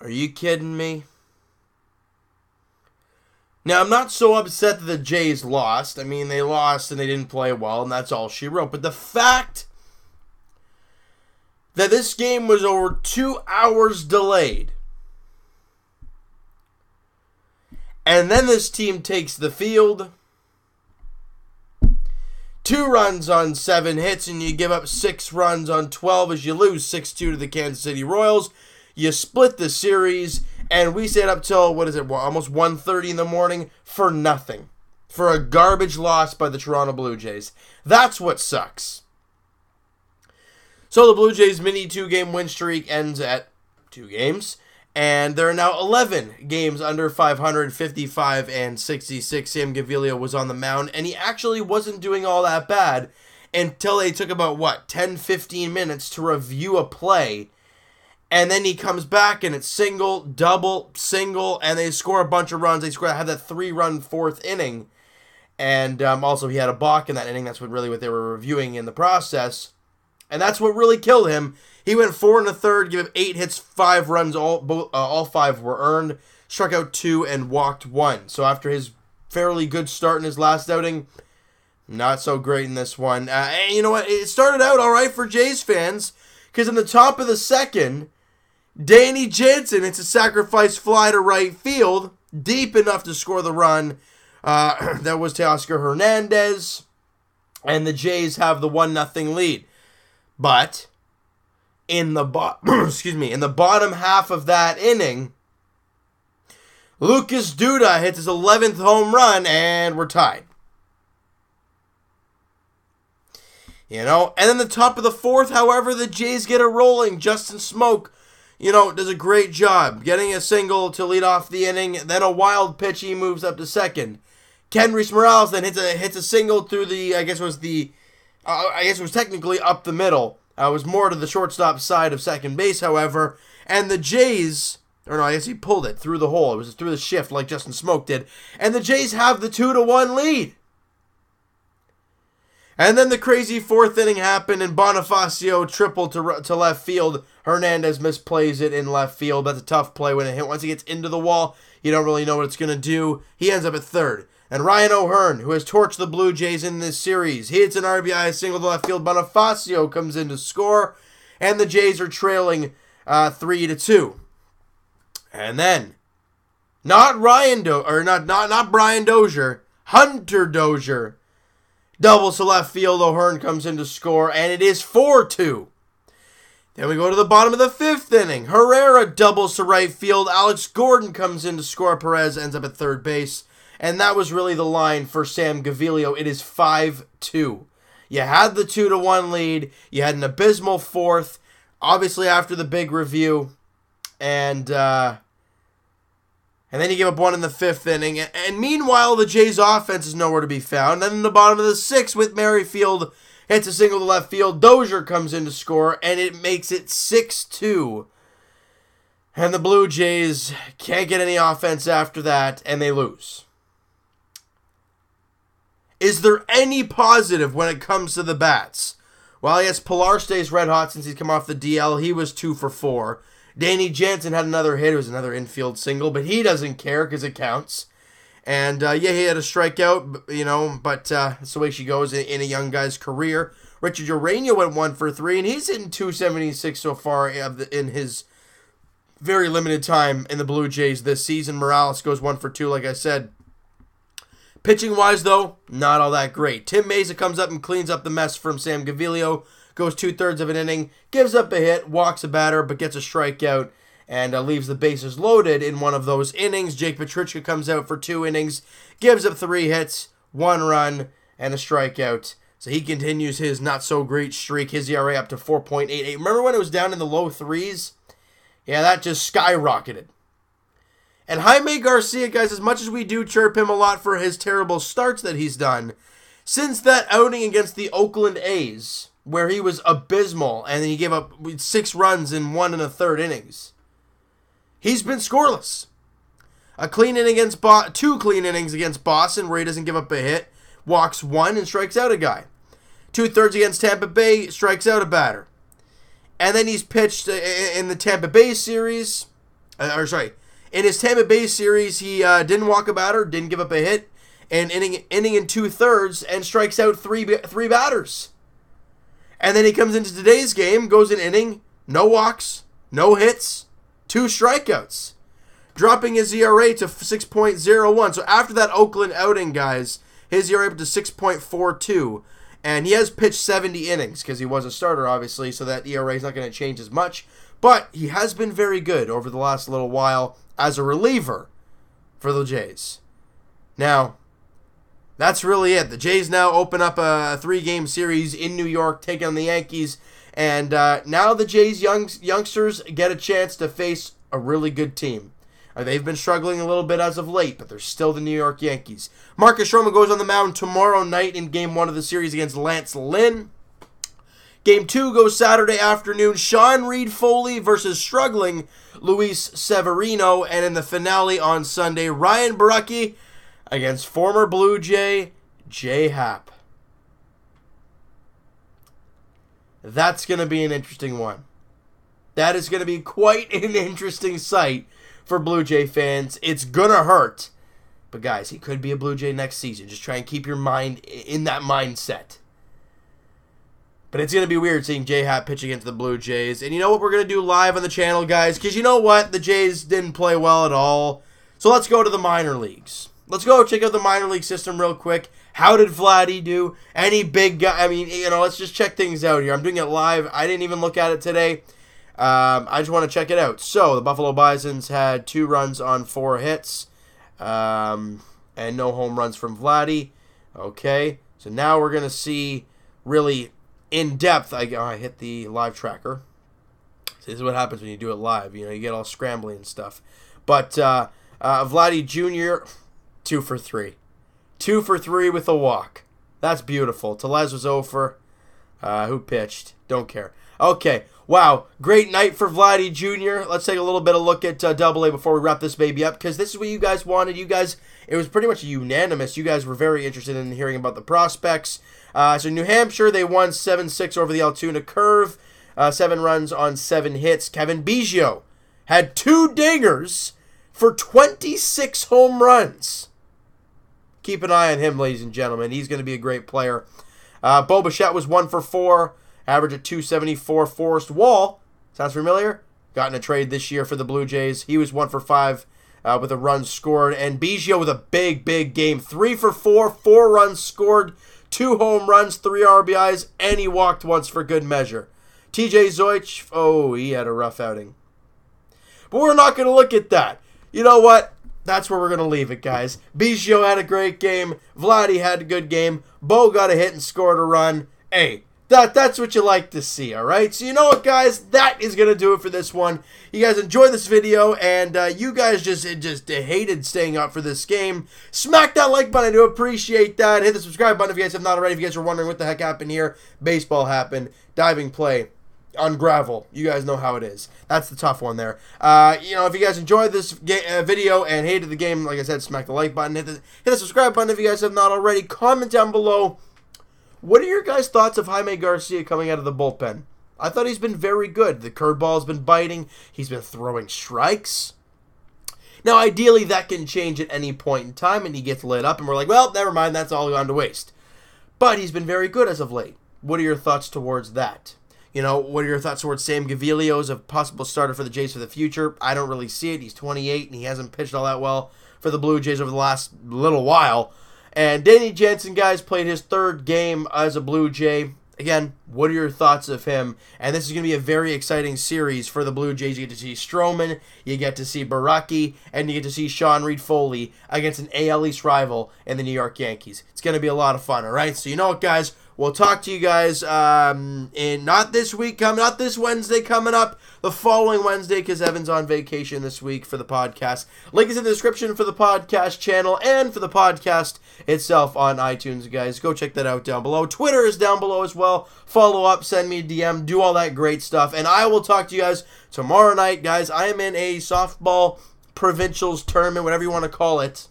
Are you kidding me? Now, I'm not so upset that the Jays lost. I mean, they lost and they didn't play well, and that's all she wrote. But the fact that this game was over 2 hours delayed, and then this team takes the field, 2 runs on 7 hits, and you give up 6 runs on 12 as you lose 6-2 to the Kansas City Royals. You split the series, and we stayed up till, almost 1:30 in the morning for nothing. For a garbage loss by the Toronto Blue Jays. That's what sucks. So the Blue Jays' mini 2-game win streak ends at 2 games, and there are now 11 games under 500, 55 and 66. Sam Gaviglio was on the mound, and he actually wasn't doing all that bad until they took about, 10-15 minutes to review a play. And then he comes back, and it's single, double, single, and they score a bunch of runs. They had that 3-run 4th inning. And also he had a balk in that inning. That's what they were reviewing in the process. And that's what really killed him. He went 4 1/3, gave up 8 hits, 5 runs. All 5 were earned. Struck out 2 and walked 1. So after his fairly good start in his last outing, not so great in this one. And you know what? It started out all right for Jays fans, because in the top of the second, Danny Jansen hits a sacrifice fly to right field, deep enough to score the run. That was Teoscar Hernandez, and the Jays have the 1-0 lead. But in the bottom half of that inning, Lucas Duda hits his 11th home run, and we're tied. And then the top of the 4th, however, the Jays get it rolling. Justin Smoke, does a great job getting a single to lead off the inning. Then a wild pitch, he moves up to second. Kendrys Morales then hits a single through the, I guess it was technically up the middle. It was more to the shortstop side of second base, however. And the Jays, he pulled it through the hole. It was through the shift like Justin Smoke did. And the Jays have the 2-1 lead. And then the crazy 4th inning happened, and Bonifacio tripled to left field. Hernandez misplays it in left field. That's a tough play when it hit. Once it gets into the wall, you don't really know what it's going to do. He ends up at third. And Ryan O'Hearn, who has torched the Blue Jays in this series, he hits an RBI single to left field. Bonifacio comes in to score, and the Jays are trailing 3-2. And then, not Brian Dozier, Hunter Dozier doubles to left field. O'Hearn comes in to score, and it is 4-2. Then we go to the bottom of the 5th inning. Herrera doubles to right field. Alex Gordon comes in to score. Perez ends up at third base. And that was really the line for Sam Gaviglio. It is 5-2. You had the 2-1 lead. You had an abysmal 4th, obviously after the big review. And then you give up 1 in the 5th inning. And meanwhile, the Jays' offense is nowhere to be found. And in the bottom of the 6th, with Merrifield hits a single to left field, Dozier comes in to score, and it makes it 6-2. And the Blue Jays can't get any offense after that, and they lose. Is there any positive when it comes to the bats? Well, yes, Pilar stays red hot since he's come off the DL. He was 2 for 4. Danny Jansen had another hit. It was another infield single, but he doesn't care because it counts. And, he had a strikeout, but that's the way she goes in a young guy's career. Richard Urania went 1 for 3, and he's hitting .276 so far in his very limited time in the Blue Jays this season. Morales goes 1 for 2, like I said. Pitching-wise, though, not all that great. Tim Mesa comes up and cleans up the mess from Sam Gaviglio, goes 2/3 of an inning, gives up a hit, walks a batter, but gets a strikeout, and leaves the bases loaded in one of those innings. Jake Petrichka comes out for 2 innings, gives up 3 hits, 1 run, and a strikeout. So he continues his not-so-great streak, his ERA up to 4.88. Remember when it was down in the low 3s? Yeah, that just skyrocketed. And Jaime Garcia, guys, as much as we do chirp him a lot for his terrible starts that he's done, since that outing against the Oakland A's, where he was abysmal, and then he gave up 6 runs in 1 1/3 innings, he's been scoreless. 2 clean innings against Boston, where he doesn't give up a hit, walks 1 and strikes out a guy. 2/3 against Tampa Bay, strikes out a batter. And then he's pitched in the Tampa Bay series, In his Tampa Bay series, he didn't walk a batter, didn't give up a hit, and inning in 2/3, and strikes out three batters. And then he comes into today's game, goes an inning, no walks, no hits, 2 strikeouts, dropping his ERA to 6.01. So after that Oakland outing, guys, his ERA up to 6.42. And he has pitched 70 innings because he was a starter, obviously, so that ERA is not going to change as much. But he has been very good over the last little while as a reliever for the Jays. Now, that's really it. The Jays now open up a 3-game series in New York, taking on the Yankees. And now the Jays youngsters get a chance to face a really good team. They've been struggling a little bit as of late, but they're still the New York Yankees. Marcus Stroman goes on the mound tomorrow night in Game 1 of the series against Lance Lynn. Game 2 goes Saturday afternoon. Reid-Foley versus struggling Luis Severino. And in the finale on Sunday, Ryan Borucki against former Blue Jay, J. Happ. That's going to be an interesting one. That is going to be quite an interesting sight for Blue Jay fans. It's going to hurt. But guys, he could be a Blue Jay next season. Just try and keep your mind in that mindset. But it's going to be weird seeing J. Happ pitch against the Blue Jays. And you know what we're going to do live on the channel, guys? Because you know what? The Jays didn't play well at all. So let's go to the minor leagues. Let's go check out the minor league system real quick. How did Vladdy do? Any big guy? I mean, let's just check things out here. I'm doing it live. I didn't even look at it today. I just want to check it out. So, the Buffalo Bisons had 2 runs on 4 hits. And no home runs from Vladdy. Okay. So, now we're going to see really in depth. I hit the live tracker. So this is what happens when you do it live. You get all scrambly and stuff. But Vladdy Jr., 2 for 3. 2 for 3 with a walk. That's beautiful. Tellez was over. Who pitched? Don't care. Okay. Wow. Great night for Vladdy Jr. Let's take a little bit of look at Double-A before we wrap this baby up, because this is what you guys wanted. You guys, it was pretty much unanimous. You guys were very interested in hearing about the prospects. So New Hampshire, they won 7-6 over the Altoona Curve. 7 runs on 7 hits. Kevin Biggio had 2 dingers for 26 home runs. Keep an eye on him, ladies and gentlemen. He's going to be a great player. Bo Bichette was 1 for 4. Average at 274. Forrest Wall, sounds familiar? Got in a trade this year for the Blue Jays. He was 1 for 5 with a run scored. And Biggio with a big, big game. 3 for 4, 4 runs scored, 2 home runs, 3 RBIs, and he walked once for good measure. TJ Zeuch, oh, he had a rough outing. But we're not going to look at that. You know what? That's where we're going to leave it, guys. Biggio had a great game. Vladdy had a good game. Bo got a hit and scored a run. Hey, that's what you like to see, all right? So you know what, guys? That is going to do it for this one. You guys enjoyed this video, and you guys just hated staying up for this game. Smack that like button. I do appreciate that. Hit the subscribe button if you guys have not already. If you guys are wondering what the heck happened here, baseball happened. Diving play on gravel. You guys know how it is. That's the tough one there. If you guys enjoyed this video and hated the game, like I said, smack the like button. Hit the subscribe button if you guys have not already. Comment down below. What are your guys' thoughts of Jaime Garcia coming out of the bullpen? I thought he's been very good. The curveball's been biting. He's been throwing strikes. Now, ideally, that can change at any point in time, and he gets lit up, and we're like, well, never mind, that's all gone to waste. But he's been very good as of late. What are your thoughts towards that? What are your thoughts towards Sam Gaviglio as a possible starter for the Jays for the future? I don't really see it. He's 28, and he hasn't pitched all that well for the Blue Jays over the last little while. And Danny Jansen, guys, played his 3rd game as a Blue Jay. Again, what are your thoughts of him? And this is going to be a very exciting series for the Blue Jays. You get to see Stroman, you get to see Borucki, and you get to see Reid-Foley against an AL East rival in the New York Yankees. It's going to be a lot of fun, all right? So you know what, guys? We'll talk to you guys not this week, not this Wednesday coming up, the following Wednesday, because Evan's on vacation this week for the podcast. Link is in the description for the podcast channel and for the podcast itself on iTunes, guys. Go check that out down below. Twitter is down below as well. Follow up, send me a DM, do all that great stuff. And I will talk to you guys tomorrow night, guys. I am in a softball provincials tournament, whatever you want to call it.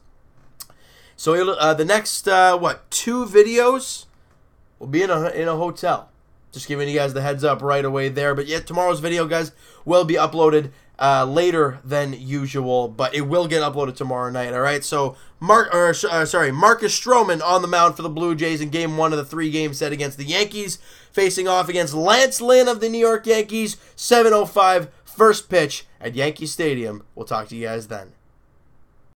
So the next, 2 videos? We'll be in a hotel. Just giving you guys the heads up right away there. But yet tomorrow's video, guys, will be uploaded later than usual, but it will get uploaded tomorrow night. All right, so Marcus Stroman on the mound for the Blue Jays in Game 1 of the 3-game set against the Yankees, facing off against Lance Lynn of the New York Yankees. 7:05 first pitch at Yankee Stadium. We'll talk to you guys then.